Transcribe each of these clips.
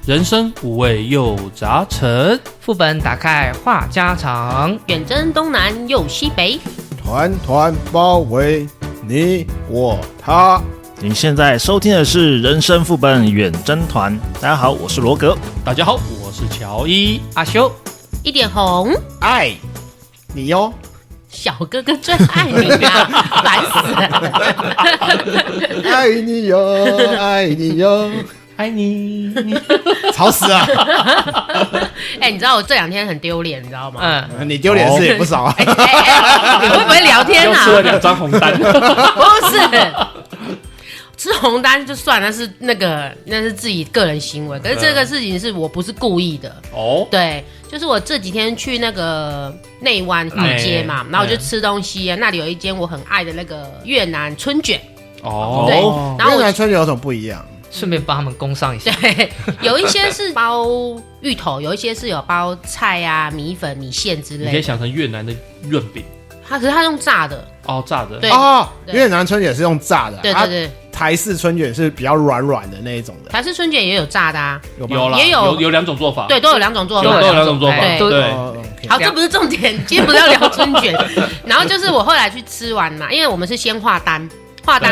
人生五味又杂陈，副本打开话家常，远征东南又西北，团团包围你我他。您现在收听的是人生副本远征团。大家好，我是罗格。大家好，我是乔伊。阿修，一点红，爱你哟，小哥哥最爱你啊，烦死了！爱你哟，爱你哟，爱你，吵死啊！你知道我这2天很丢脸，你知道吗？你丢脸的事也不少啊。你会不会聊天啊？又吃了2张红单，不是。吃红单就算了，那是自己个人行为，可是这个事情是我不是故意的哦。对，就是我这几天去那个内湾老街嘛，然后我就吃东西啊，那里有一间我很爱的那个越南春卷哦。对，然后越南春卷有什么不一样？顺便帮他们工商一下。对，有一些是包芋头，有一些是有包菜啊、米粉、米线之类的。你可以想成越南的润饼。可是它用炸的哦，炸的。对哦，越南春卷是用炸的。对对对。台式春卷是比较软软的那一种的，台式春卷也有炸的啊，有啦，也有2种做法，对，都有2种做法，都有2种做法，对。好，这不是重点，今天不是要聊春卷。然后就是我后来去吃完嘛，因为我们是先画单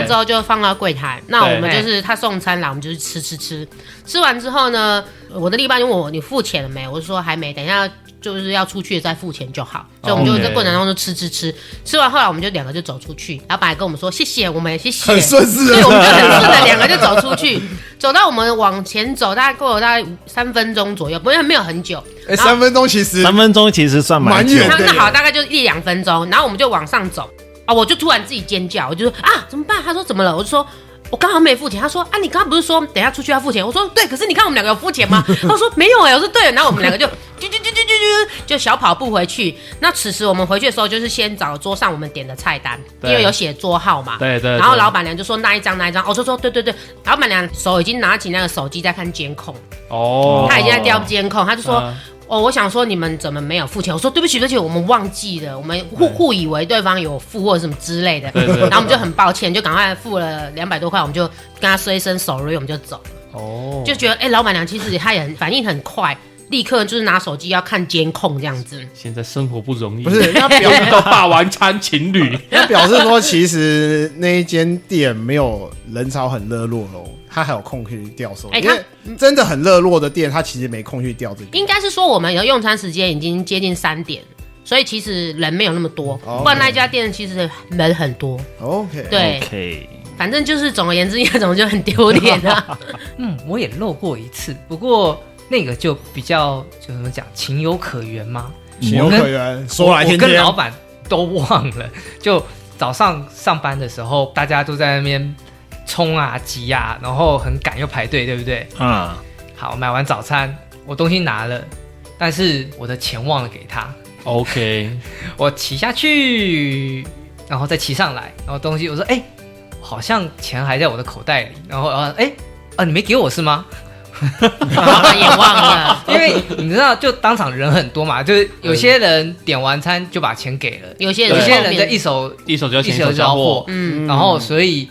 之后就放到柜台，那我们就是他送餐来，我们就是吃完之后呢，我的另一半就问我你付钱了没，我就说还没，等一下就是要出去再付钱就好，所以我们就在过程当中就吃完，后来我们就2个就走出去，老板还跟我们说谢谢，我们也谢谢，很顺势，对，我们就很顺的2个就走出去，走到我们往前走，大概过了大概3分钟左右，不过没有很久，3分钟其实算蛮远的，那好，大概就1-2分钟，然后我们就往上走啊，我就突然自己尖叫，我就说啊怎么办？他说怎么了？我就说我刚好没付钱，他说啊，你刚刚不是说等一下出去要付钱？我说对，可是你看我们2个有付钱吗？他说没有我说对了，然后我们2个就小跑步回去。那此时我们回去的时候，就是先找桌上我们点的菜单，因为有写桌号嘛。对。然后老板娘就说那一张，我就说对。老板娘手已经拿起那个手机在看监控，哦，她已经在调监控，她就说。我想说你们怎么没有付钱？我说对不起，我们忘记了，我们互以为对方有付或者什么之类的，然后我们就很抱歉，就赶快付了200多块，我们就跟他说一声 sorry， 我们就走了。哦，就觉得老板娘其实她也反应很快，立刻就是拿手机要看监控这样子。现在生活不容易，不是那表示到霸王餐情侣，那表示说其实那一间店没有人潮很热络喽。他还有空去调收，因为真的很热络的店，他其实没空去调这个。应该是说我们的用餐时间已经接近3点，所以其实人没有那么多。不然那一家店其实人很多。OK， 对，反正就是总而言之，那种就很丢脸啊。我也漏过一次，不过那个就比较就怎么讲，情有可原吗？情有可原，说来听听。我跟老板都忘了，就早上上班的时候，大家都在那边。冲啊急啊，然后很赶又排队，对不对？好，买完早餐，我东西拿了，但是我的钱忘了给他。OK， 我骑下去，然后再骑上来，然后东西我说好像钱还在我的口袋里，然后你没给我是吗？老板也忘了，因为你知道，就当场人很多嘛，就是有些人点完餐就把钱给了，有些人在一手交货，然后所以。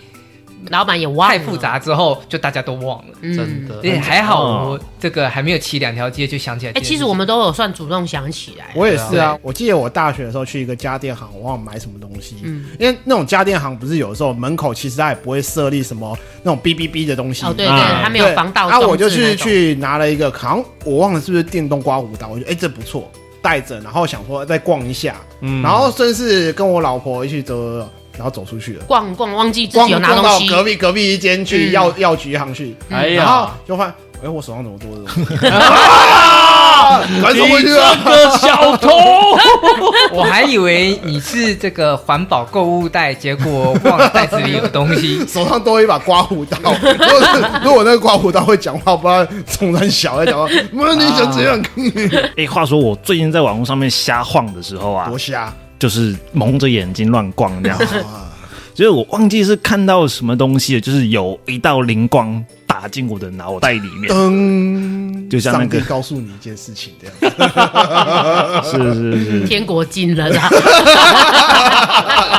老板也忘了，太复杂之后就大家都忘了，真的。还好我这个还没有骑2条街就想起来。其实我们都有算主动想起来。我也是啊，我记得我大学的时候去一个家电行，我忘了买什么东西。因为那种家电行不是有时候门口其实他也不会设立什么那种哔哔哔的东西。对，他没有防盗装置。我就去拿了一个，好像我忘了是不是电动刮胡刀，我觉得这不错，带着，然后想说再逛一下，然后真是跟我老婆一起走。然后走出去了，逛忘记自己有拿东西，逛到隔壁一间去药局行去，然后就发现，我手上怎么多这种？赶紧回去啊！这个小偷，我还以为你是这个环保购物袋，结果忘了袋子里有东西，手上多一把刮胡刀。如果那个刮胡刀会讲话，不知道从很小在讲话，你想怎样？话说我最近在网络上面瞎晃的时候啊，多瞎。就是蒙着眼睛乱逛这样，所以我忘记是看到什么东西了，就是有一道灵光打进我的脑袋里面，就像那个上帝告诉你一件事情这样子，是天国近了啦，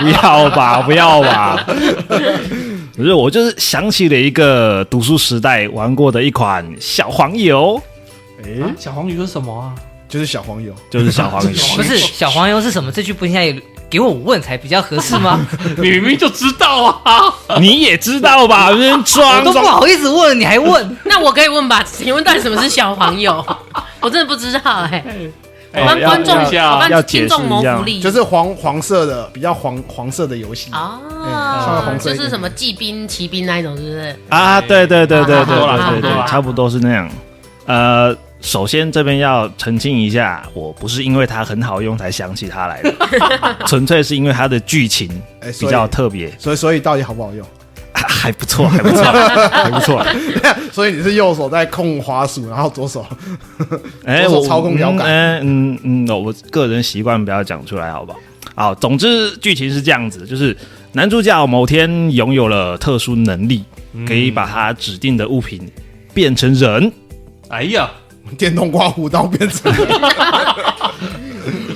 不要吧，可是我就是想起了一个读书时代玩过的一款小黄油，小黄鱼是什么啊？就是小黄油，就是小黄油。不是小黄油是什么？这句不应该给我问才比较合适吗？你明明就知道啊！你也知道吧？人装我都不好意思问，你还问？那我可以问吧？请问到底什么是小黄油？我真的不知道我帮观众，我帮听众谋福利，就是黄色的，比较黄色的游戏就是什么骑兵、骑兵那一种，是不是？啊，对，差不多是那样。首先这边要澄清一下，我不是因为它很好用才想起它来的，纯粹是因为它的剧情比较特别。所以到底好不好用？还不错。所以你是右手在控滑鼠，然后左手操控摇杆。我个人习惯不要讲出来，好不好？好，总之剧情是这样子，就是男主角某天拥有了特殊能力，可以把他指定的物品变成人。哎呀！电动刮胡刀变成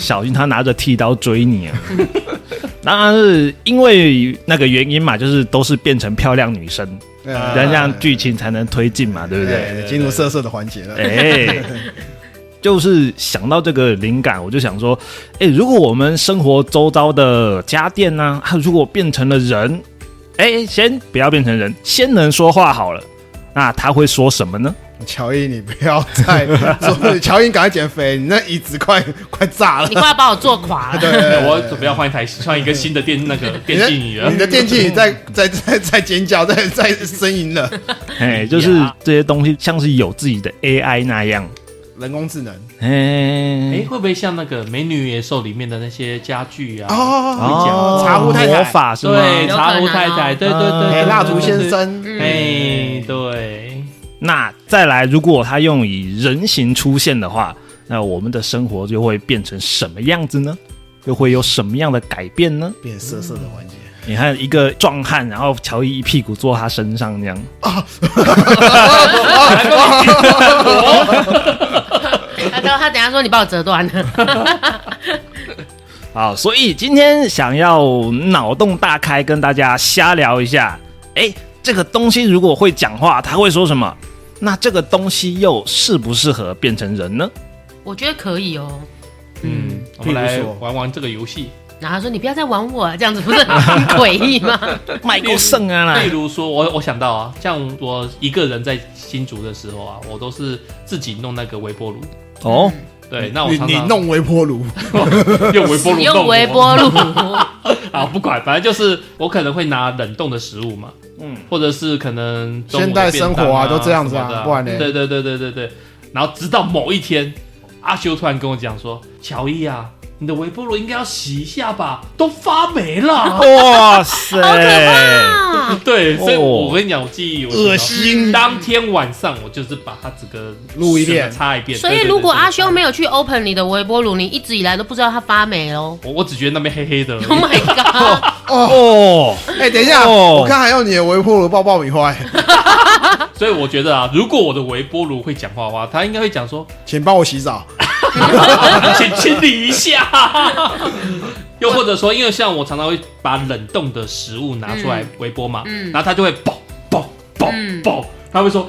小心他拿着剃刀追你啊！当然是因为那个原因嘛，就是都是变成漂亮女生，这样剧情才能推进嘛，对不对？进入色的环节了。就是想到这个灵感，我就想说，如果我们生活周遭的家电呢，如果变成了人，先不要变成人，先能说话好了，那他会说什么呢？乔伊，你不要再说，乔伊赶快减肥，你那椅子快炸了，你快要把我坐垮了。对，我准备要换一个新的电竞椅了。你的电竞椅在尖叫，在呻吟了。就是这些东西像是有自己的 AI 那样，人工智能。会不会像那个《美女野兽》里面的那些家具啊？茶壶太太，魔法是吗？对，茶壶太太，对，蜡烛先生，对。那再来，如果他用以人形出现的话，那我们的生活就会变成什么样子呢？又会有什么样的改变呢？变色的环节。你看一个壮汉，然后乔伊一屁股坐他身上这样。他等一下说你把我折断了。好，所以今天想要脑洞大开，跟大家瞎聊一下。这个东西如果会讲话，它会说什么？那这个东西又适不适合变成人呢？我觉得可以哦。我们来玩这个游戏。然后他说：“你不要再玩我，这样子不是很诡异吗？”卖过剩啊啦！例如说，我想到啊，像我一个人在新竹的时候啊，我都是自己弄那个微波炉。哦，对，那我常常你弄微波炉，用微波炉，用微波炉。好，不管，反正就是我可能会拿冷冻的食物嘛，或者是可能现代生活啊都这样子啊，不然呢？对，然后直到某一天，阿修突然跟我讲说：“乔伊啊，你的微波炉应该要洗一下吧，都发霉了。”哇塞，好可怕！对，所以我跟你讲，我记忆恶心。当天晚上我就是把它整个录一遍，擦一遍。所以如果阿修没有去 open 你的微波炉，你一直以来都不知道它发霉咯。我只觉得那边黑黑的。Oh my god！ 等一下，我看还有你的微波炉爆米花。所以我觉得啊，如果我的微波炉会讲话的话，他应该会讲说：“请帮我洗澡，请清理一下。”又或者说，因为像我常常会把冷冻的食物拿出来微波嘛，然后它就会爆，他会说：“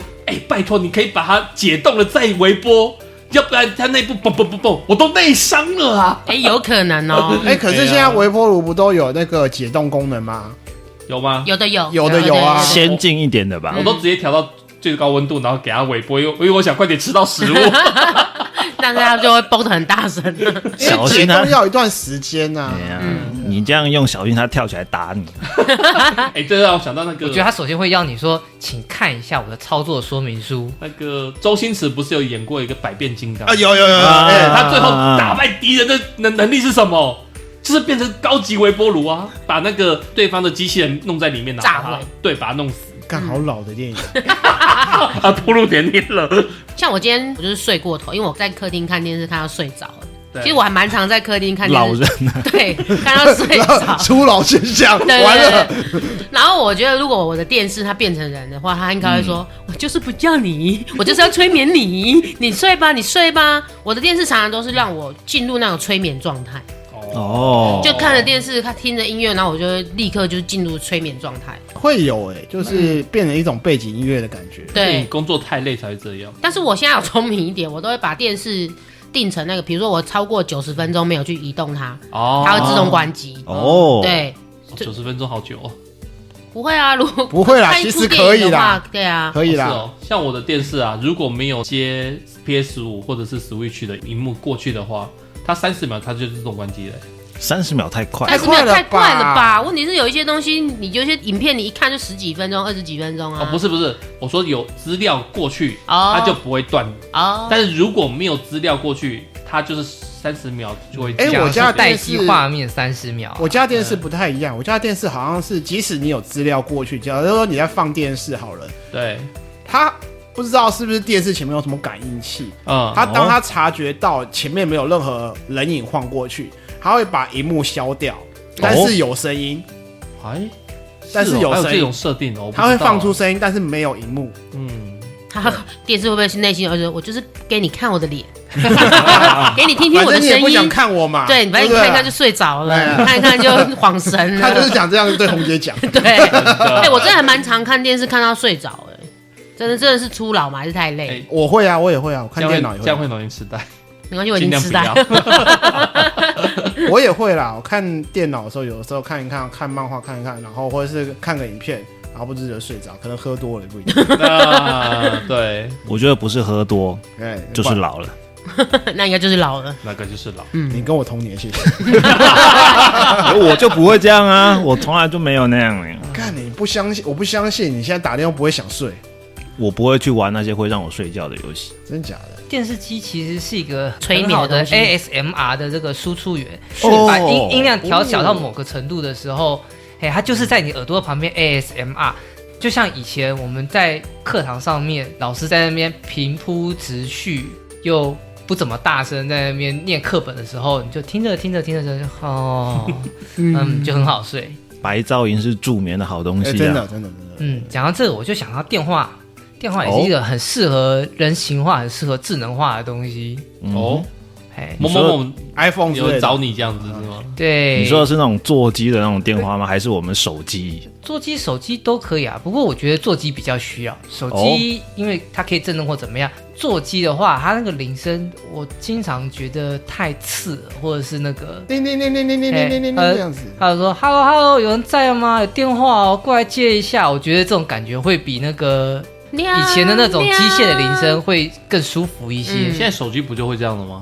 拜托，你可以把它解冻了再微波，要不然它内部爆，我都内伤了啊。”有可能哦。可是现在微波炉不都有那个解冻功能吗？有吗？有的有啊，先进一点的吧。我都直接调到最高温度，然后给它微波，因为我想快点吃到食物。但是它就会蹦得很大声。小心它要一段时间啊。你这样用，小心它跳起来打你。这让我想到那个，我觉得他首先会要你说，请看一下我的操作说明书。那个周星驰不是有演过一个百变金刚啊？有，他最后打败敌人的能力是什么？就是变成高级微波炉啊，把那个对方的机器人弄在里面，炸毁，对，把它弄死。干好老的电影，暴露年龄了。像我今天我就是睡过头，因为我在客厅看电视看到睡着了。其实我还蛮常在客厅看电视，老人啊，对，看到睡着，初老现象，对完了。然后我觉得，如果我的电视它变成人的话，它应该会说：“我就是不叫你，我就是要催眠你，你睡吧，你睡吧。”我的电视常常都是让我进入那种催眠状态。就看着电视，他听着音乐，然后我就会立刻就进入催眠状态。会有就是变成一种背景音乐的感觉。对，你工作太累才会这样。但是我现在有聪明一点，我都会把电视定成那个，比如说我超过90分钟没有去移动它，它会自动关机。对，90分钟好久哦。不会啊，如果不会啦，其实可以啦，对啊，可以啦。像我的电视啊，如果没有接 PS5 或者是 Switch 的荧幕过去的话，它30秒它就自动关机了。30秒太快，30秒太快了吧？问题是有一些东西，你有些影片你一看就10几分钟、20几分钟啊。不是，我说有资料过去，它就不会断。但是如果没有资料过去，它就是30秒就会。我家待机画面30秒。我家电视不太一样，我家电视好像是，即使你有资料过去，假如说你在放电视好了，对，它不知道是不是电视前面有什么感应器，它当它察觉到前面没有任何人影晃过去。他会把荧幕消掉，但是有声音。但是有声音，这种设定哦，他会放出声音，但是没有荧幕。他电视会不会是内心我就是给你看我的脸，给你听听我的声音。反正你也不想看我嘛？对，反正你看一看就睡着了，看一看就恍神了。他就是讲这样对红姐讲。对，我真的还蛮常看电视看到睡着真的是初老吗？还是太累？我会啊，我也会啊，我看电脑也会。这样会容易痴呆。没关系，我已经痴呆。我也会啦，我看电脑的时候，有的时候看一看，看漫画看一看，然后或者是看个影片，然后不自觉睡着，可能喝多了也不一定。对，我觉得不是喝多，就是老了。那应该就是老了，那个就是老。你跟我同年，谢谢。我就不会这样啊，我从来就没有那样。看你不相信，我不相信，你现在打电话不会想睡。我不会去玩那些会让我睡觉的游戏。真假的？电视机其实是一个催眠的 ASMR 的这个输出源，把音量调小到某个程度的时候，它就是在你耳朵旁边 ASMR。就像以前我们在课堂上面，老师在那边平铺直叙又不怎么大声在那边念课本的时候，你就听着就就很好睡。白噪音是助眠的好东西啊，真的。讲到这个我就想到电话也是一个很适合人形化、很适合智能化的东西。某 iPhone 有找你这样子是吗？对，你说的是那种座机的那种电话吗？还是我们手机？座机、手机都可以啊。不过我觉得座机比较需要，手机因为它可以震动或怎么样。座机的话，它那个铃声我经常觉得太刺了，或者是那个叮叮叮叮叮叮叮叮这样子。他就说 Hello， 有人在吗？有电话哦，过来接一下。我觉得这种感觉会比那个以前的那种机械的铃声会更舒服一些。现在手机不就会这样的吗？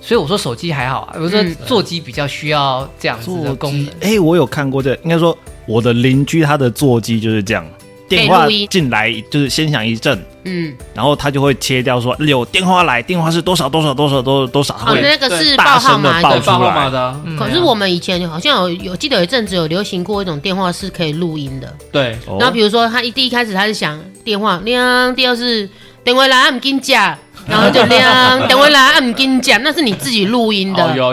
所以我说手机还好啊，我说座机比较需要这样子的功能。我有看过应该说我的邻居他的座机就是这样，电话进来就是先响一阵，然后他就会切掉说有电话来，电话是多少，他会那个是大声的报出来的。可是我们以前好像有记得有一阵子有流行过一种电话是可以录音的，对。然后比如说他第一开始他是响电话亮，第二是电话来，不跟你讲。然后就亮，等回来不跟你讲，那是你自己录音的。有，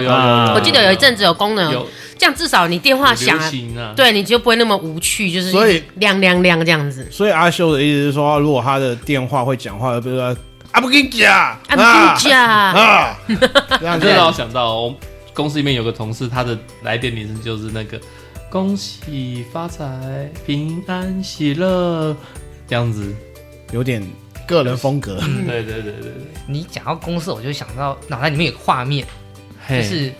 我记得有一阵子有功能，这样至少你电话响了，对，你就不会那么无趣，就是所以亮这样子。所以阿修的意思是说，如果他的电话会讲话，比如说不跟你讲，不跟你讲这样就让我想到，我公司里面有个同事，他的来电铃声就是那个恭喜发财、平安喜乐这样子，有点个人风格。对。你讲到公司，我就想到脑袋里面有个画面，就是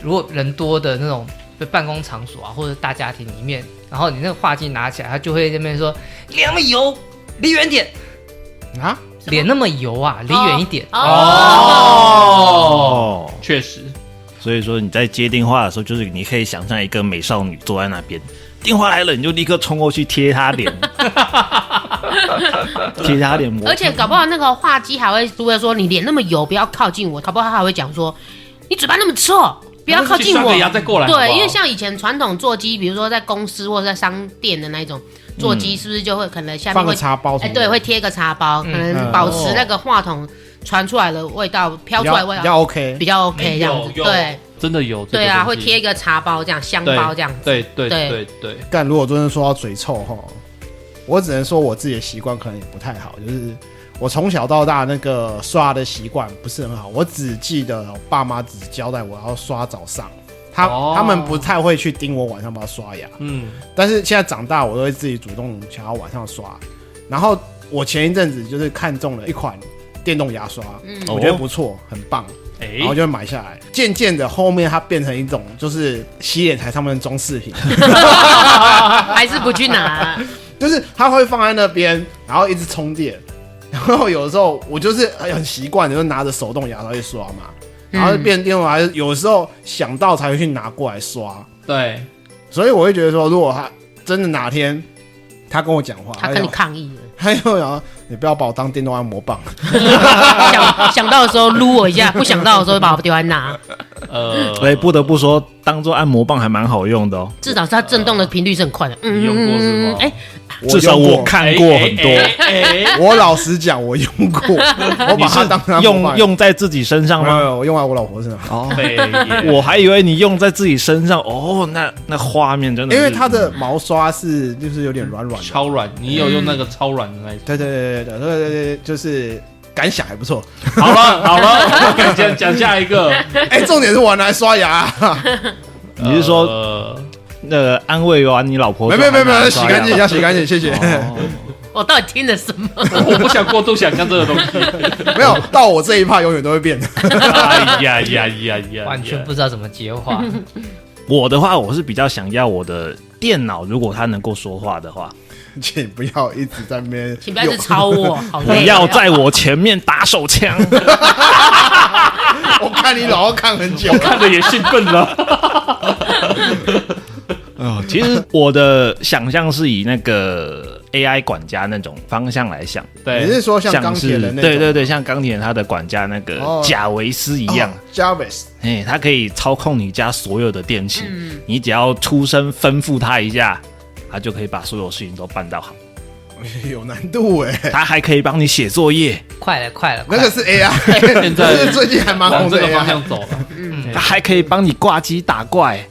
如果人多的那种办公场所啊，或者大家庭里面，然后你那个话机拿起来，他就会在那边说脸那么油，离远点啊，脸那么油啊，离远一点。确实。所以说你在接电话的时候，就是你可以想象一个美少女坐在那边，电话来了，你就立刻冲过去贴她脸，贴她脸膜。而且搞不好那个话机还会除了说你脸那么油，不要靠近我，搞不好他还会讲说你嘴巴那么臭，不要靠近我。再过来。对，因为像以前传统座机，比如说在公司或者在商店的那种座机，是不是就会可能下面放个茶包？对，会贴个茶包，可能保持那个话筒传出来的味道，飘出来的味道比较 OK 这样子。对，真的有。对啊，会贴一个茶包这样，香包这样子。对。但如果真的说到嘴臭哈，我只能说我自己的习惯可能也不太好，就是我从小到大那个刷的习惯不是很好，我只记得我爸妈只交代我要刷早上，他们不太会去盯我晚上要不要刷牙。但是现在长大，我都会自己主动想要晚上刷。然后我前一阵子就是看中了一款电动牙刷，我觉得不错，很棒。然后就买下来，渐渐的后面它变成一种就是洗脸台上面的装饰品，还是不去拿，就是它会放在那边，然后一直充电，然后有的时候我就是很习惯的就拿着手动牙刷去刷嘛，然后变电动牙，有时候想到才会去拿过来刷，对，所以我会觉得说，如果他真的哪天他跟我讲话，他跟你抗议了。还有然后你不要把我当电动按摩棒，想到的时候撸我一下，不想到的时候把我丢在那。所以不得不说，当做按摩棒还蛮好用的哦。至少是它震动的频率是很快的。你用过是吗？至少我看过很多。我老实讲，我用过，我把它当用在自己身上吗？没有，我用在我老婆身上。哦，我还以为你用在自己身上。哦，那画面真的，因为它的毛刷是就是有点软软的，超软。你有用那个超软的那一种？对，就是感想还不错。好了，讲下一个。重点是我拿来刷牙。你是说那个安慰完你老婆？没有，洗干净，洗干净，谢谢。我到底听了什么？我不想过度想象这个东西。没有，到我这一趴永远都会变的。哎呀，完全不知道怎么接话。我的话，我是比较想要我的电脑，如果它能够说话的话。请不要一直在那边，请不要一直吵我，不要在我前面打手枪。我看你老要看很久，我看的也兴奋了。其实我的想象是以那个 AI 管家那种方向来想。对，你是说像钢铁人那种？对，像钢铁人他的管家那个贾维斯一样。Jarvis， 他可以操控你家所有的电器，你只要出声吩咐他一下。他就可以把所有事情都办到好，有难度他还可以帮你写作业，快了，那个是 AI， 现在最近还蛮红的 AI， 往这个方向走了。他还可以帮你挂机打怪。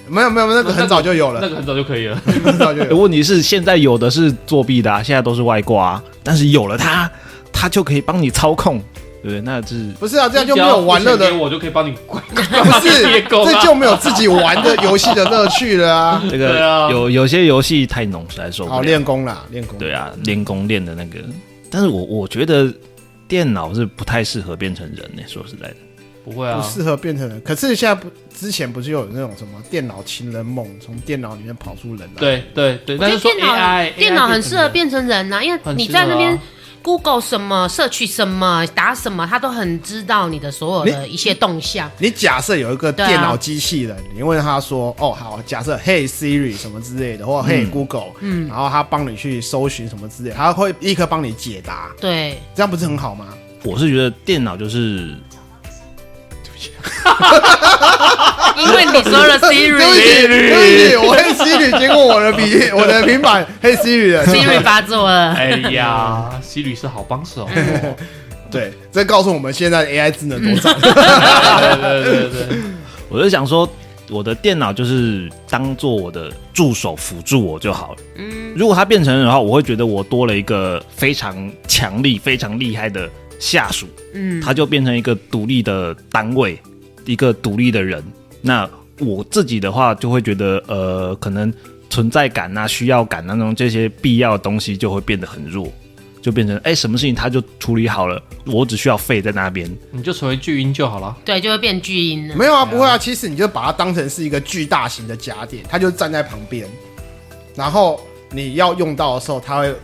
没有，那个很早就有了，那个很早就可以了，很早就有。问题是现在有的是作弊的，现在都是外挂，但是有了他就可以帮你操控。对，那是不是啊？这样就没有玩乐的，我就可以帮你。不是，这就没有自己玩的游戏的乐趣了啊！这个有些游戏太浓，实在受不了。练功啦，练功。对啊，练功练的那个，但是我觉得电脑是不太适合变成人呢。说实在的，不会啊，不适合变成人。可是现在之前不是有那种什么电脑情人梦，从电脑里面跑出人来？对，但是说 AI 电脑很适合变成人啊，因为你在那边。Google 什么社区什么打什么，他都很知道你的所有的一些动向。你假设有一个电脑机器人，你问他说：“哦，好，假设 Hey Siri 什么之类的，或 Hey Google， 然后他帮你去搜寻什么之类的，他会立刻帮你解答。对，这样不是很好吗？”我是觉得电脑就是。因为你说了 Siri， 对不起，我Hey Siri 经过我的平板Hey Siri 了 ，Siri 发作了。哎呀 ，Siri 是好帮手。对，这告诉我们现在的 AI 智能多赞。对，我就想说，我的电脑就是当做我的助手辅助我就好了。如果它变成人的话，我会觉得我多了一个非常强力、非常厉害的下属。它就变成一个独立的单位，一个独立的人。那我自己的话，就会觉得可能存在感啊、需要感那种这些必要的东西就会变得很弱，就变成什么事情他就处理好了，我只需要废在那边，你就成为巨婴就好了。对，就会变巨婴了。没有啊，不会啊，其实你就把它当成是一个巨大型的家电，它就站在旁边，然后你要用到的时候，它会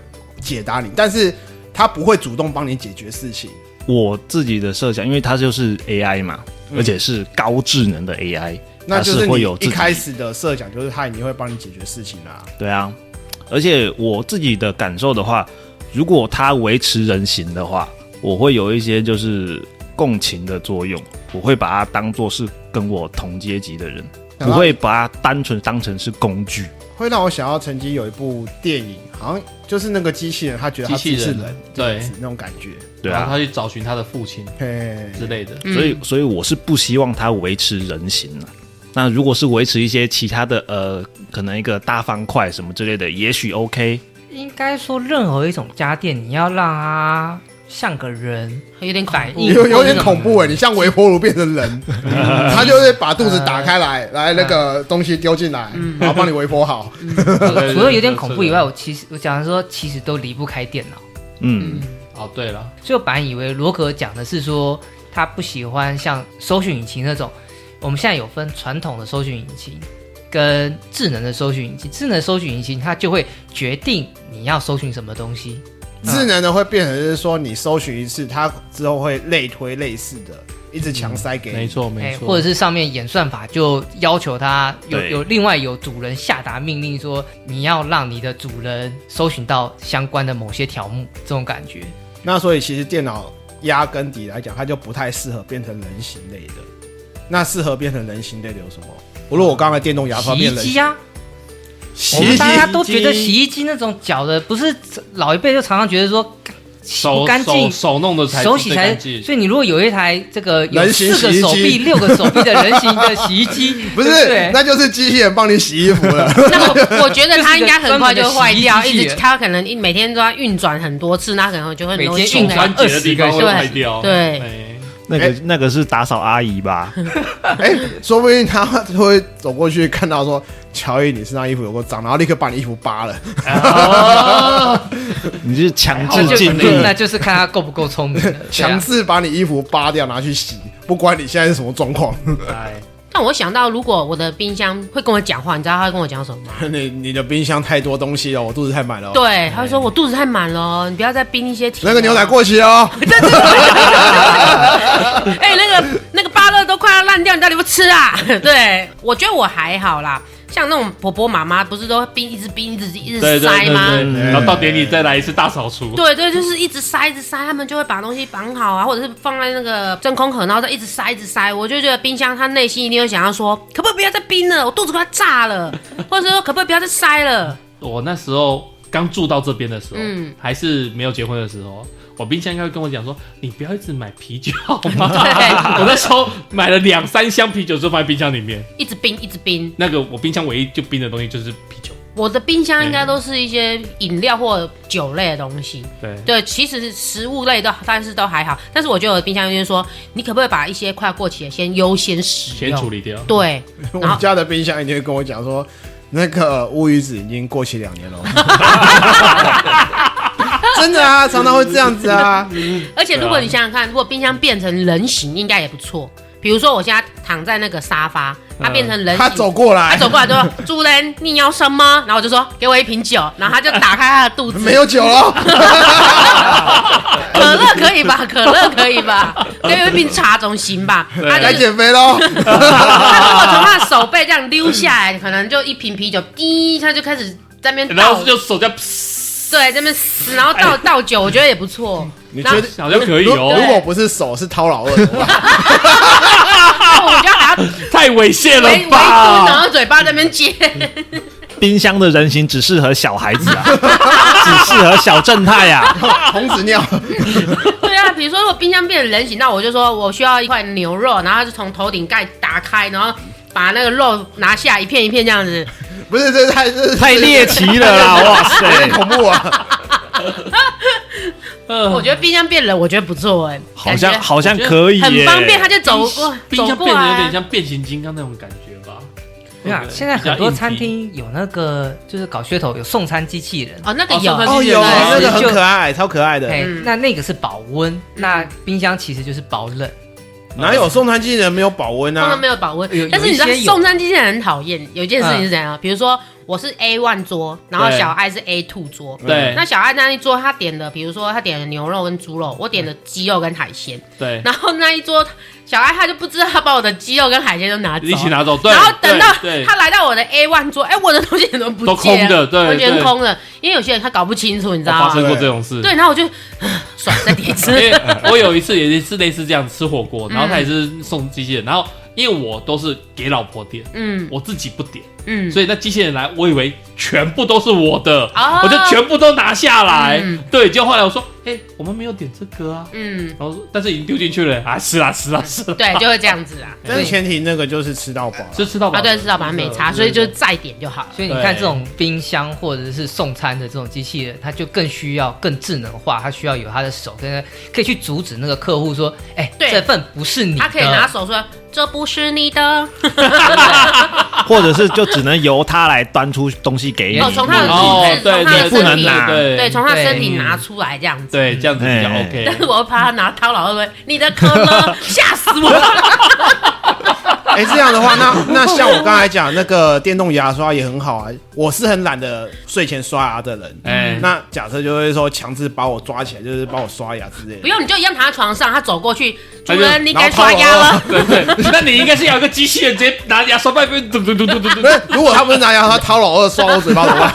解答你，但是它不会主动帮你解决事情。我自己的设想，因为它就是 AI 嘛，而且是高智能的 AI，那就是你一开始的设想，就是它已经会帮你解决事情啦。对啊，而且我自己的感受的话，如果它维持人形的话，我会有一些就是共情的作用，我会把它当作是跟我同阶级的人，不会把它单纯当成是工具。会让我想到曾经有一部电影，好像就是那个机器人，他觉得他自己是人，对那种感觉。对啊，他去找寻他的父亲之类的。所以我是不希望它维持人形的。那如果是维持一些其他的可能一个大方块什么之类的，也许 OK。应该说，任何一种家电，你要让它像个人，有点反应，有点恐怖哎！你像微波炉变成人，他就会把肚子打开来，那个东西丢进来，然后帮你微波好。除了有点恐怖以外，我讲的说，其实都离不开电脑。哦，对了，所以我本来以为罗格讲的是说他不喜欢像搜寻引擎那种，我们现在有分传统的搜寻引擎跟智能的搜寻引擎，智能搜寻引擎它就会决定你要搜寻什么东西，智能的会变成是说你搜寻一次，它之后会类推类似的，一直强塞给你。没错，或者是上面演算法就要求它另外有主人下达命令说你要让你的主人搜寻到相关的某些条目，这种感觉。那所以其实电脑压根底来讲，它就不太适合变成人形类的。那适合变成人形类的有什么？如果我刚才电动牙刷变人形，洗衣机啊，我们大家都觉得洗衣机那种搅的，不是老一辈就常常觉得说洗不干净，手弄的才手洗才。所以你如果有一台这个有4个手臂、6个手臂的人形的洗衣机，不是，那就是机器人帮你洗衣服了。那我觉得它应该很快就坏掉，它可能每天都要运转很多次，那可能就会每天运转20个会坏掉。对。那个是打扫阿姨吧？说不定他会走过去看到说，乔伊你身上衣服有够脏，然后立刻把你衣服扒了。你是强制进入，那就是看他够不够聪明，强制把你衣服扒掉拿去洗，不管你现在是什么状况。但我想到，如果我的冰箱会跟我讲话，你知道他会跟我讲什么吗？你的冰箱太多东西了，我肚子太满了。对，他会说我肚子太满了，你不要再冰一些甜。那个牛奶过期哦。那个芭乐都快要烂掉，你到底不吃啊？对，我觉得我还好啦。像那种婆婆妈妈不是都冰一直塞吗？然后到点你再来一次大扫除。对，就是一直塞，他们就会把东西绑好啊，或者是放在那个真空盒，然后再一直塞。我就觉得冰箱他内心一定会想要说，可不可以不要再冰了，我肚子快炸了，或者说可不可以不要再塞了。我那时候刚住到这边的时候，还是没有结婚的时候。我冰箱应该会跟我讲说，你不要一直买啤酒好吗？我那时候买了2-3箱啤酒，就放在冰箱里面，一直冰。那个我冰箱唯一就冰的东西就是啤酒。我的冰箱应该都是一些饮料或酒类的东西。对，其实食物类但是都还好。但是我觉得我的冰箱就是说，你可不可以把一些快过期的先优先使用，先处理掉？对，我家的冰箱一定会跟我讲说，那个乌鱼子已经过期2年了。真的啊，常常会这样子啊。而且如果你想想看，如果冰箱变成人形，应该也不错。比如说我现在躺在那个沙发，它变成人形，他走过来就说：“主人，你要什么？”然后我就说：“给我一瓶酒。”然后他就打开他的肚子，没有酒了。可乐可以吧？给我一瓶茶总行吧？他该减肥喽。他如果从他的手背这样溜下来，可能就一瓶啤酒，滴，他就开始在那边倒，然后就手这样。对，这边死，然后倒酒，我觉得也不错。你觉得好像可以哦？如果不是手是掏老二，我觉得还要太猥亵了吧？然后嘴巴在那边接。冰箱的人形只适合小孩子啊，只适合小正太啊，童子尿。对啊，比如说如果冰箱变成人形，那我就说我需要一块牛肉，然后就从头顶盖打开，然后把那个肉拿下一片一片这样子。不是，这太猎奇了啦！哇塞，有点恐怖啊！我觉得冰箱变人，我觉得不错哎，好像可以，很方便，他就走过，冰箱变得有点像变形金刚那种感觉吧。对啊，现在很多餐厅有那个就是搞噱头，有送餐机器人哦，那个有有那个很可爱，超可爱的。那个是保温，那冰箱其实就是保冷。哪有送餐机器人没有保温啊？通常没有保温，但是你知道送餐机器人很讨厌，有一件事情是怎样？比如说我是 A1 桌，然后小爱是 A2 桌，对，那小爱那一桌他点的，比如说他点了牛肉跟猪肉，我点了鸡肉跟海鲜，对，然后那一桌小爱他就不知道他把我的鸡肉跟海鲜都拿走，一起拿走，对，然后等到他来到我的 A1 桌，我的东西怎么不见了？都空的，对，完全空的，因为有些人他搞不清楚，你知道吗？发生过这种事，对，然后我就算了，再点一次。我有一次也是类似这样吃火锅，然后他也是送机器人，然后因为我都是给老婆点，我自己不点。所以那机器人来，我以为全部都是我的，我就全部都拿下来。对，结果后来我说，我们没有点这个啊，然后但是已经丢进去了啊，是啦。对，就会这样子啊。但是前提那个就是吃到饱，是吃到饱，对，吃到饱没差，所以就再点就好了。所以你看，这种冰箱或者是送餐的这种机器人，它就更需要更智能化，它需要有它的手，可以去阻止那个客户说，这份不是你的，他可以拿手说这不是你的，或者是就只能由他来端出东西给你。从他的体质，从他的不能拿，对，从他身体拿出来这样子，对，这样子比较 OK。但是我怕他拿掏老二，你的可乐，吓死我了。这样的话，那像我刚才讲那个电动牙刷也很好啊。我是很懒得睡前刷牙的人，那假设就会说强制把我抓起来，就是帮我刷牙之类的。不用，你就一样躺在床上，他走过去，主人你该刷牙了。对，那你应该是要有个机器人直接拿牙刷把嘟。如果他不是拿牙刷，他掏老二刷我嘴巴怎么办？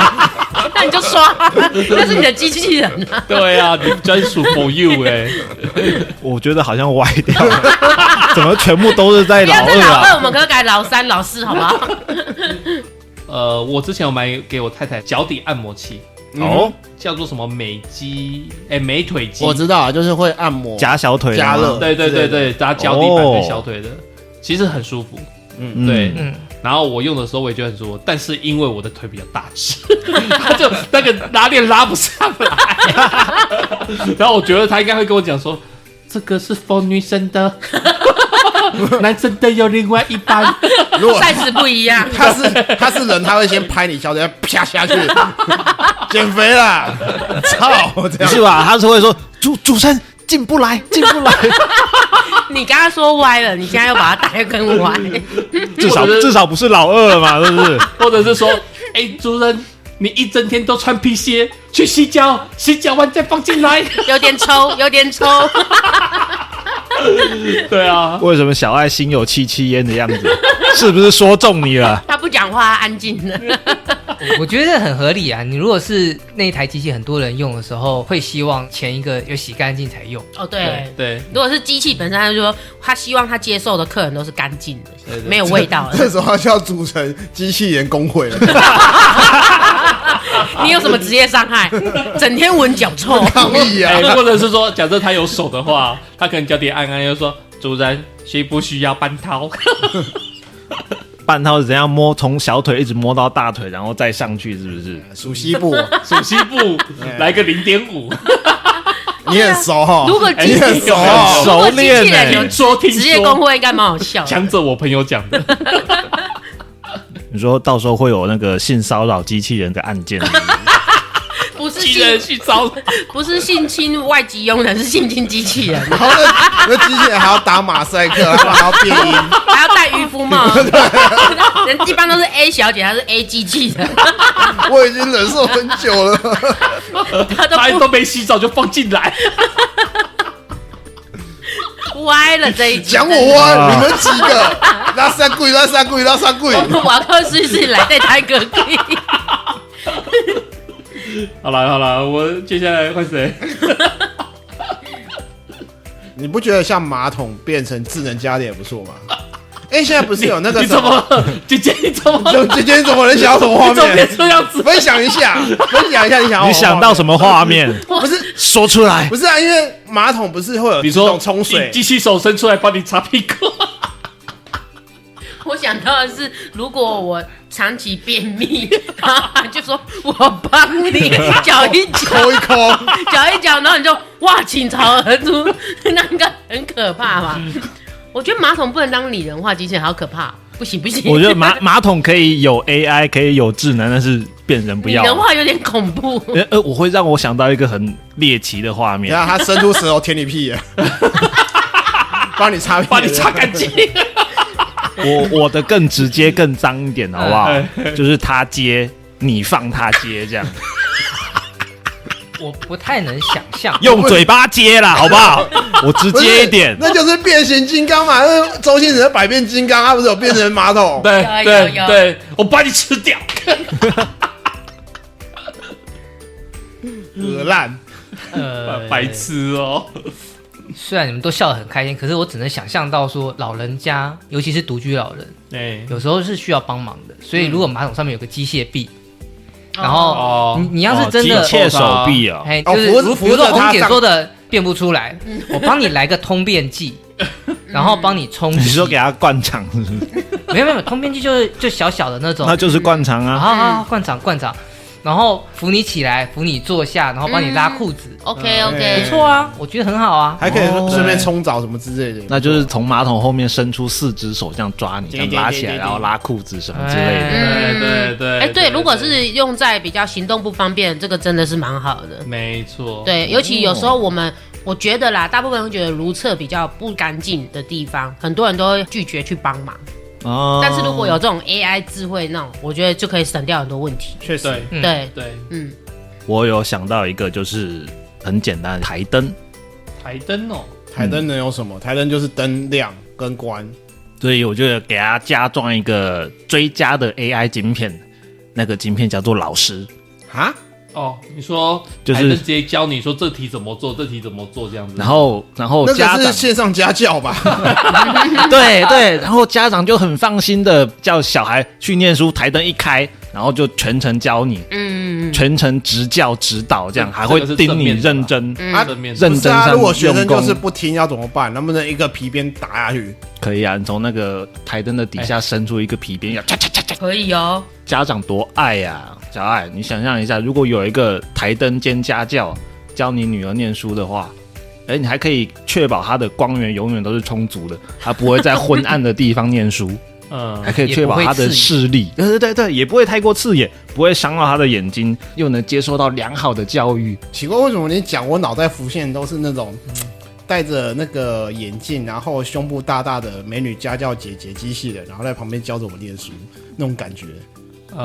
那你就刷，那是你的机器人啊。对啊，你专属 for you 我觉得好像歪掉了，怎么全部都是在老二啊？不要在老二，我们可以改老3、老4，好不好？我之前有买给我太太脚底按摩器，叫做什么美腿肌。我知道啊，就是会按摩夹小腿、加热，对，夹脚底板跟小腿的，其实很舒服。对。然后我用的时候我也觉得很舒服，但是因为我的腿比较大只，他就那个拉链拉不上来。然后我觉得他应该会跟我讲说，这个是 for 女生的，男生的有另外一半。如果 size 不一样，他是人，他会先拍你小腿，啪下去，减肥啦！操，这样是吧？他是会说主持人进不来。你刚刚说歪了，你现在又把它打得更歪。至少不是老二嘛，是不是？或者是说，主人，你一整天都穿皮鞋去洗脚，洗脚完再放进来，有点抽。对啊，为什么小爱心有戚焉的样子？是不是说中你了？他不讲话，安静了。我觉得很合理啊。你如果是那一台机器很多人用的时候，会希望前一个有洗干净才用。对。如果是机器本身，他就说他希望他接受的客人都是干净的，没有味道的。这时候他就要组成机器人工会了。你有什么职业伤害？整天闻脚臭，抗议啊！或者是说，假设他有手的话，他可能脚底按，就说主人需不需要半套？半套是怎样摸？从小腿一直摸到大腿，然后再上去，是不是？属西部，来个0.5。你很熟哈？如果你很熟，熟练有职业工会应该蛮好笑的。强者我朋友讲的。你说到时候会有那个性骚扰机器人的案件？不是机器人性骚扰，不是性侵外籍佣人，是性侵机器人。然后那机器人还要打马赛克，还要变音，还要戴渔夫帽。人一般都是 A 小姐，她是 A 机器人。我已经忍受很久了，他都没洗澡就放进来。歪了这一集，讲我歪，你们几个？拉三跪，拉三跪，拉三跪。我靠，是来在台哥可以。好了，我接下来换谁？你不觉得像马桶变成智能家电也不错吗？现在不是有那个你怎么姐姐你怎么能想到什么画面？变这样子？分享一下，你想到什么画面？不是说出来。不是啊，因为马桶不是会有自动冲水，机器手伸出来帮你擦屁股。我想到的是，如果我长期便秘，然后他就说我帮你搅一搅，抠一抠，搅一搅，然后你就哇倾巢而出，那个很可怕嘛。我觉得马桶不能当拟人化机器人，好可怕，不行。我觉得马桶可以有 AI， 可以有智能，但是变人不要。拟人化有点恐怖。我会让我想到一个很猎奇的画面。然后他伸出舌头舔你屁眼，帮你擦干净。我的更直接更脏一点好不好？就是他接你放他接这样。我不太能想象用嘴巴接啦，好不好？我直接一点，那就是变形金刚嘛。周星驰的百变金刚，他不是有变成马桶？对，我把你吃掉。恶烂，白痴哦。虽然你们都笑得很开心，可是我只能想象到说，老人家，尤其是独居老人，有时候是需要帮忙的。所以如果马桶上面有个机械臂，然后你要是真的机械手臂哦，就是比如说红姐说的变不出来，我帮你来个通便剂，然后帮你冲洗。你说给他灌肠是不是？没有，通便剂就小小的那种，那就是灌肠啊。灌肠。然后扶你起来，扶你坐下，然后帮你拉裤子。OK， 不错啊，我觉得很好啊，还可以顺便冲澡什么之类的。那就是从马桶后面伸出4只手，这样抓你，这样拉起来，然后拉裤子什么之类的。对，如果是用在比较行动不方便，这个真的是蛮好的。没错。对，尤其有时候我觉得啦，大部分人会觉得如厕比较不干净的地方，很多人都会拒绝去帮忙。但是如果有这种 AI 智慧那种，我觉得就可以省掉很多问题。确实，对，我有想到一个，就是很简单的台灯。台灯哦，台灯能有什么？台灯就是灯亮跟关。所以我就给它加装一个追加的 AI 晶片，那个晶片叫做老师啊。你说就是直接教你说这题怎么做，这题怎么做这样子。然后家长那个是线上家教吧？对，然后家长就很放心的叫小孩去念书，台灯一开，然后就全程教你，全程执教指导，这样还会盯你认真，认真上。如果学生就是不听要怎么办？能不能一个皮鞭打下去？可以啊，你从那个台灯的底下伸出一个皮鞭，要嚓。可以哦。家长多爱呀，小爱，你想象一下，如果有一个台灯兼家教教你女儿念书的话，你还可以确保她的光源永远都是充足的，她不会在昏暗的地方念书，还可以确保她的视力，对，也不会太过刺眼，不会伤到她的眼睛，又能接受到良好的教育。奇怪，为什么你讲我脑袋浮现都是那种戴着那个眼镜，然后胸部大大的美女家教姐姐机器人，然后在旁边教着我念书那种感觉？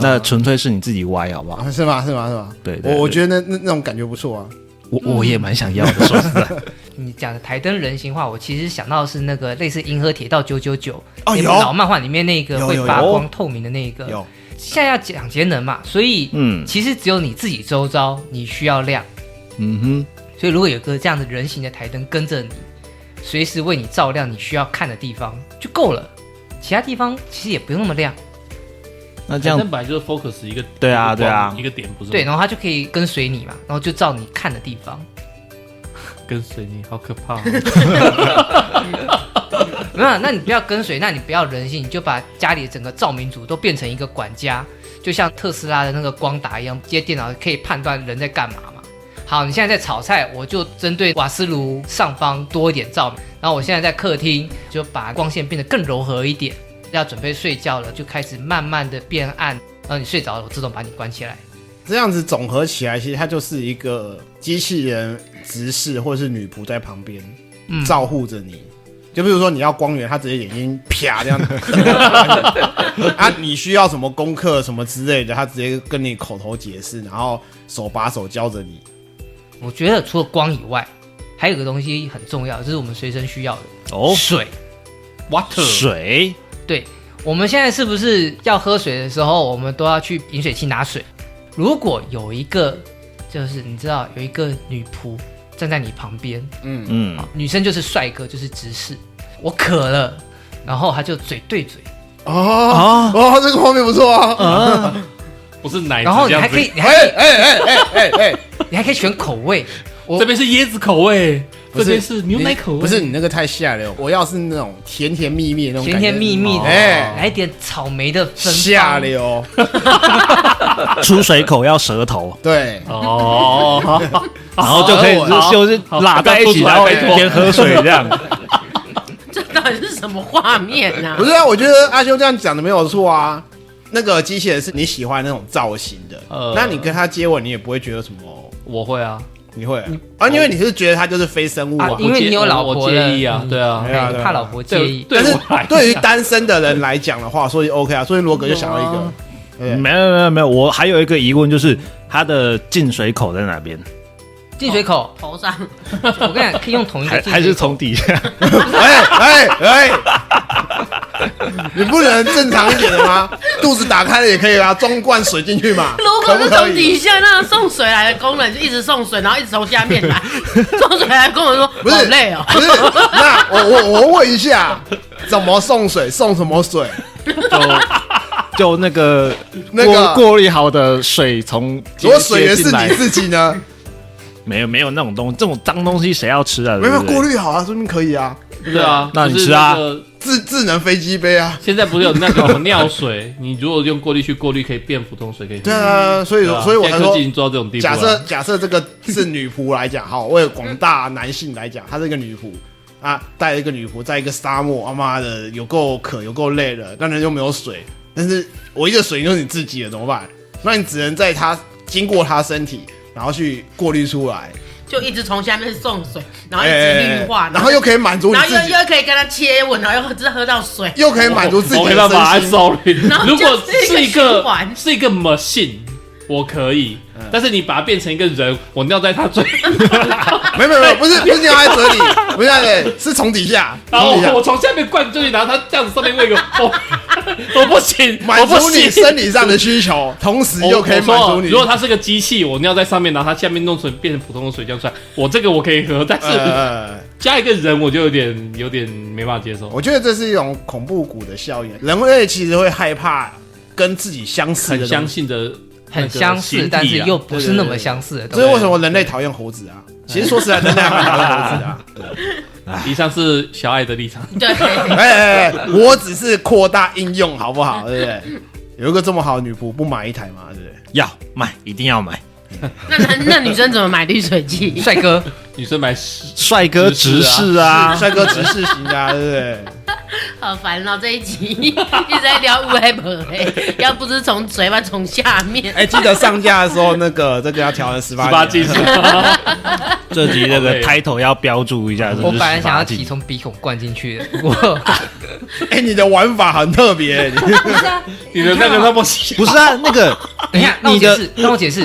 那纯粹是你自己歪，好不好？是吗？对，我觉得那种感觉不错啊。我也蛮想要的，说实在。你讲的台灯人形化，我其实想到的是那个类似《银河铁道999》那部老漫画里面那个会发光透明的那个。有。现在要讲节能嘛，所以其实只有你自己周遭你需要亮。所以如果有个这样的人形的台灯跟着你，随时为你照亮你需要看的地方就够了，其他地方其实也不用那么亮。那这样本来就是 focus 一个对啊一个点，不是？对，然后它就可以跟随你嘛，然后就照你看的地方。跟随你好可怕。没有，那你不要跟随，那你不要人性，你就把家里的整个照明组都变成一个管家，就像特斯拉的那个光达一样，接电脑可以判断人在干嘛嘛。好，你现在在炒菜，我就针对瓦斯炉上方多一点照明，然后我现在在客厅就把光线变得更柔和一点。要准备睡觉了，就开始慢慢的变暗，然后你睡着了，我自动把你关起来。这样子总合起来，其实它就是一个机器人执事或者是女仆在旁边照护着你。就比如说你要光源，他直接眼睛啪这样啊，你需要什么功课什么之类的，他直接跟你口头解释，然后手把手教着你。我觉得除了光以外，还有个东西很重要，这是我们随身需要的水 ，water 水。对，我们现在是不是要喝水的时候，我们都要去饮水器拿水？如果有一个，就是你知道有一个女仆站在你旁边，女生就是帅哥，就是执事，我渴了，然后他就嘴对嘴，这个画面不错啊，不是奶，然后你还可以，你还可以选口味，这边是椰子口味。这边是牛奶口味，不是你那个太下流。我要是那种甜甜蜜蜜那种甜甜蜜蜜的，来点草莓的芬芳。下流，出水口要舌头，对，然后就可以就是拉在一起，然后一边喝水这样。这到底是什么画面啊？不是啊，我觉得阿修这样讲的没有错啊。那个机器人是你喜欢那种造型的，那你跟他接吻，你也不会觉得什么。我会啊。你会因为你是觉得它就是非生物啊，因为你有老婆我介意啊，对啊，怕老婆介意。但是对于单身的人来讲的话，所以 OK 啊，所以罗格就想到一个，没有，我还有一个疑问，就是它的进水口在哪边？进水口头上，我跟你讲，可以用同一个进水口，还是从底下？你不能正常一点的吗？肚子打开了也可以啊，装罐水进去嘛。如果是从底下那个送水来的工人就一直送水，然后一直从下面来，送水来的工人说不是好累哦。不是，那我问一下，怎么送水？送什么水？就那个过滤好的水从如果水源是你自己呢？没有那种东西，这种脏东西谁要吃啊？没有过滤好啊，说明可以啊。对啊，那你吃啊？智能飞机杯啊！现在不是有那种尿水？你如果用过滤去过滤，可以变普通水，可以。对啊，所以我才说，科技已经做到这种地步了。假设这个是女仆来讲，好，为广大男性来讲，她是一个女仆啊，带了一个女仆在一个沙漠，他妈的有够渴，有够累了，当然又没有水，但是唯一的水就是你自己的，怎么办？那你只能在她经过她身体，然后去过滤出来。就一直从下面送水，然后一直绿化，然后又可以满足你自己，然后又可以跟他接吻，然后又喝到水，又可以满足自己的身心。我没办法 ，sorry。如果是一个 machine， 我可以，但是你把它变成一个人，我尿在他嘴里，没有，不是尿在嘴里，不是，是从底下，然后我从下面灌进去，然后他这样子上面喂个，我不行，满足你生理上的需求，同时又可以满足你。如果它是个机器，我尿在上面，然后它下面弄成变成普通的水这样出来，我这个我可以喝，但是加一个人我就有点没办法接受。我觉得这是一种恐怖谷的效应，人类其实会害怕跟自己相似的、很相信的。很相似，但是又不是那么相似的。这是为什么人类讨厌猴子啊？其实说实在，人类还蛮讨厌猴子的啊。以上是小爱的立场。对，我只是扩大应用，好不好？对不对？有一个这么好的女仆，不买一台嘛？对不对？要买，一定要买。那女生怎么买滤水器？帅哥，女生买帅哥直视啊，帅哥直视型的，对不对？好烦哦！这一集一直在聊乌黑本要不是从嘴巴从下面。记得上架的时候，这个要调成18禁。这集这个 title 要标注一下。我本来想要提从鼻孔灌进去的，不过，你的玩法很特别。你的那个那么细，不是啊？那个，等一下，让我解释。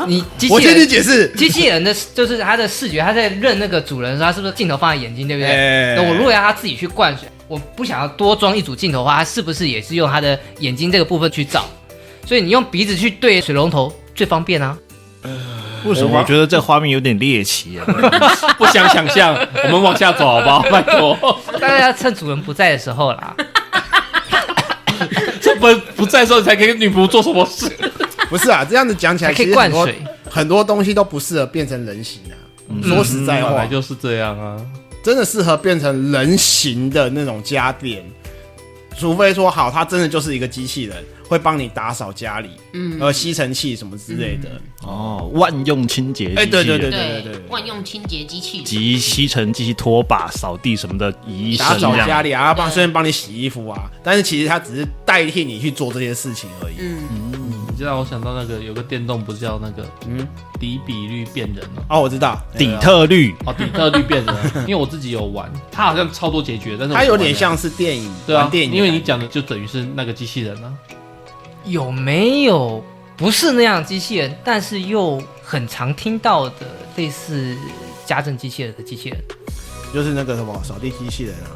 你机器人，我听你解释。机器人的就是他的视觉，他在认那个主人的时候，他是不是镜头放在眼睛，对不对？那我如果要他自己去灌水，我不想要多装一组镜头的话，他是不是也是用他的眼睛这个部分去照？所以你用鼻子去对水龙头最方便啊。为什么？我觉得这画面有点猎奇啊！不想想象，我们往下走好不好？拜托，大家要趁主人不在的时候啦。这不在的时候，你才可以跟女仆做什么事？不是啊，这样子讲起来，可以灌水，很多东西都不适合变成人形啊。说实在话，本来就是这样啊。真的适合变成人形的那种家电，除非说好，它真的就是一个机器人，会帮你打扫家里，吸尘器什么之类的。万用清洁机器人。对，万用清洁机器人及吸尘机、拖把、扫地什么的，一打扫家里啊，顺便帮你洗衣服啊。但是其实它只是代替你去做这些事情而已。你就让我想到那个有个电动不是叫那个底比率变人哦，我知道底特律底特律变人，因为我自己有玩，它好像超多结局，但是它有点像是电影，对啊，电影，因为你讲的就等于是那个机器人啊。有没有不是那样的机器人，但是又很常听到的类似家政机器人的机器人？就是那个什么扫地机器人啊。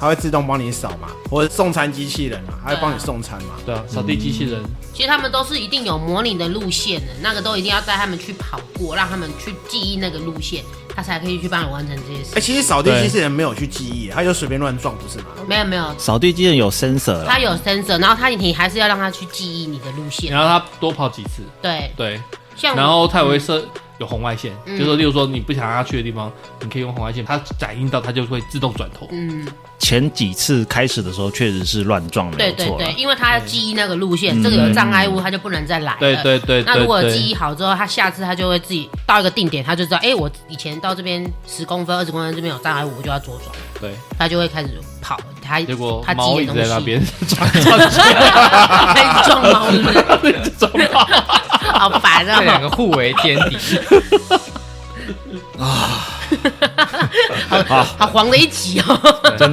它会自动帮你扫嘛，或者送餐机器人嘛，它会帮你送餐嘛。对啊，扫地机器人。其实他们都是一定有模拟的路线的，那个都一定要带他们去跑过，让他们去记忆那个路线，他才可以去帮你完成这些事。其实扫地机器人没有去记忆，他就随便乱撞，不是吗？没有。扫地机器人有 sensor， 它有 sensor， 然后你还是要让它去记忆你的路线，然后它多跑几次。对，像然后它也会设。有红外线，就是说，例如说你不想让它去的地方，你可以用红外线，它感应到它就会自动转头。前几次开始的时候确实是乱撞，没有错。对，因为它要记忆那个路线，这个有障碍物，它就不能再来了。对。那如果记忆好之后，它下次它就会自己到一个定点，它就知道，我以前到这边10公分、20公分这边有障碍物，我就要左转。对，它就会开始跑。结果它猫一直在那边转，开始撞猫，是不是？撞猫，好烦啊！这两个互为天敌。好黄的一集哦！真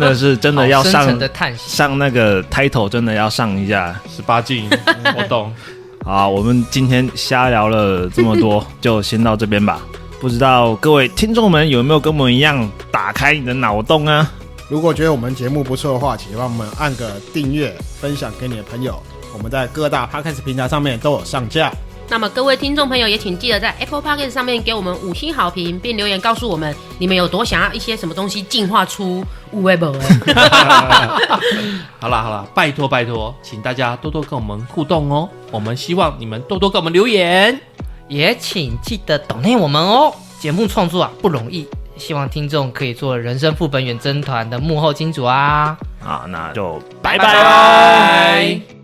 的要上的叹息，上那个 title 真的要上一下18禁，我懂。好，我们今天瞎聊了这么多，就先到这边吧。不知道各位听众们有没有跟我们一样打开你的脑洞啊？如果觉得我们节目不错的话，请帮我们按个订阅，分享给你的朋友。我们在各大 Podcast 平台上面都有上架。那么各位听众朋友也请记得在 Apple Podcast 上面给我们5星好评，并留言告诉我们你们有多想要一些什么东西进化出有的没的。好啦，拜托，请大家多多跟我们互动哦。我们希望你们多多给我们留言，也请记得donate我们哦。节目创作不容易，希望听众可以做人生副本远征团的幕后金主啊。好，那就拜拜。